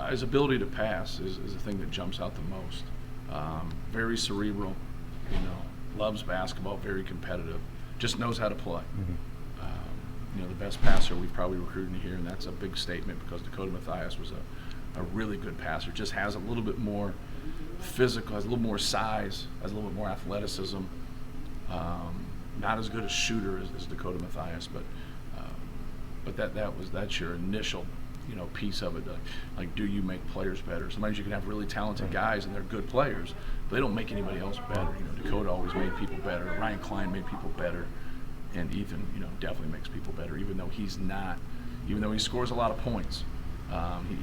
His ability to pass is the thing that jumps out the most. Very cerebral, loves basketball, very competitive, just knows how to play. The best passer we've probably recruited here, and that's a big statement because Dakota Mathias was a really good passer. Just has a little bit more physical, has a little more size, has a little bit more athleticism. Not as good a shooter as Dakota Mathias, but that's your initial piece of it. Like, do you make players better? Sometimes you can have really talented guys and they're good players, but they don't make anybody else better. Dakota always made people better. Ryan Klein made people better, and Ethan, definitely makes people better. Even though he scores a lot of points,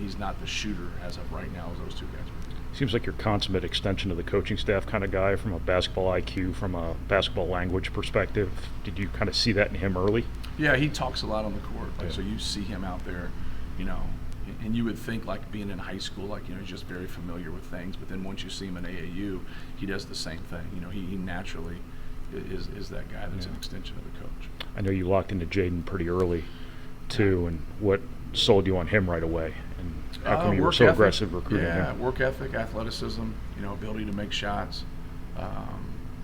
he's not the shooter as of right now as those two guys. Seems like you're a consummate extension of the coaching staff kind of guy from a basketball IQ, from a basketball language perspective. Did you kind of see that in him early? Yeah, he talks a lot on the court. So you see him out there, and you would think like being in high school, he's just very familiar with things. But then once you see him in AAU, he does the same thing. He naturally is that guy that's an extension of the coach. I know you locked into Jaden pretty early, too, and what sold you on him right away? And how come you were so aggressive recruiting him? Yeah, work ethic, athleticism, ability to make shots.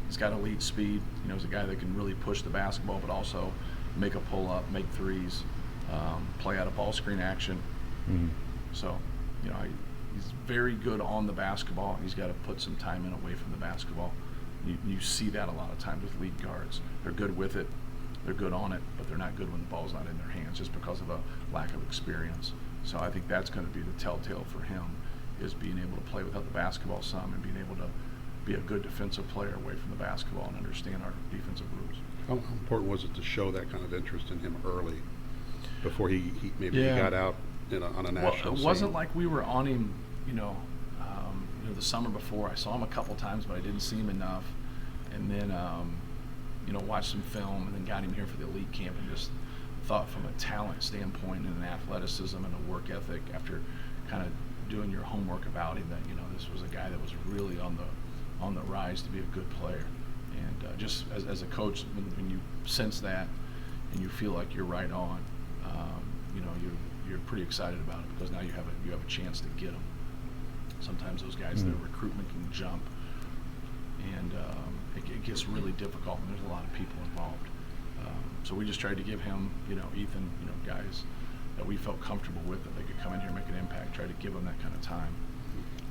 He's got elite speed. He's a guy that can really push the basketball, but also make a pull-up, make threes, play out of ball screen action. So, he's very good on the basketball. He's got to put some time in away from the basketball. You see that a lot of times with lead guards. They're good with it, they're good on it, but they're not good when the ball's not in their hands just because of a lack of experience. So I think that's going to be the telltale for him, is being able to play without the basketball some and being able to be a good defensive player away from the basketball and understand our defensive rules. How important was it to show that kind of interest in him early before he got out on a national scene? It wasn't like we were on him, the summer before. I saw him a couple times, but I didn't see him enough. And then, watched some film and then got him here for the elite camp and just thought from a talent standpoint and an athleticism and a work ethic, after kind of doing your homework about him, that this was a guy that was really on the rise to be a good player. And just as a coach, when you sense that and you feel like you're right on, you're pretty excited about it, because now you have a chance to get them. Sometimes those guys, their recruitment can jump, and it gets really difficult when there's a lot of people involved. So we just tried to give him, Ethan, guys that we felt comfortable with, that they could come in here and make an impact, try to give them that kind of time.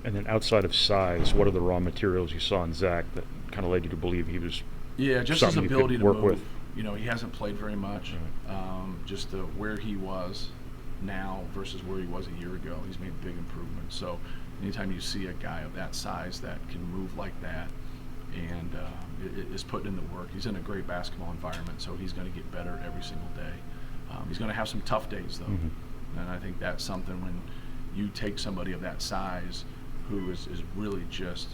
And then outside of size, what are the raw materials you saw in Zach that kind of led you to believe he was just his ability to work move with? He hasn't played very much. Just where he was now versus where he was a year ago, he's made big improvements. So anytime you see a guy of that size that can move like that and is putting in the work, he's in a great basketball environment, so he's going to get better every single day. He's going to have some tough days, though. And I think that's something when you take somebody of that size who is really just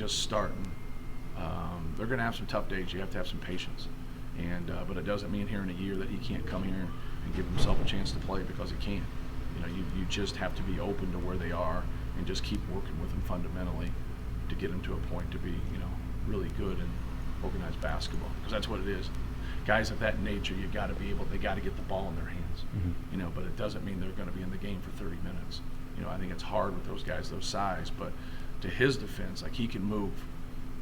starting, they're going to have some tough days. You have to have some patience. And but it doesn't mean here in a year that he can't come here and give himself a chance to play, because he can. You just have to be open to where they are and just keep working with them fundamentally to get them to a point to be, really good in organized basketball, because that's what it is. Guys of that nature, they got to get the ball in their hands, but it doesn't mean they're going to be in the game for 30 minutes. I think it's hard with those guys, those size, but to his defense, he can move.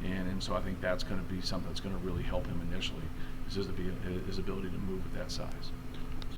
And so I think that's going to be something that's going to really help him initially, is his ability to move at that size.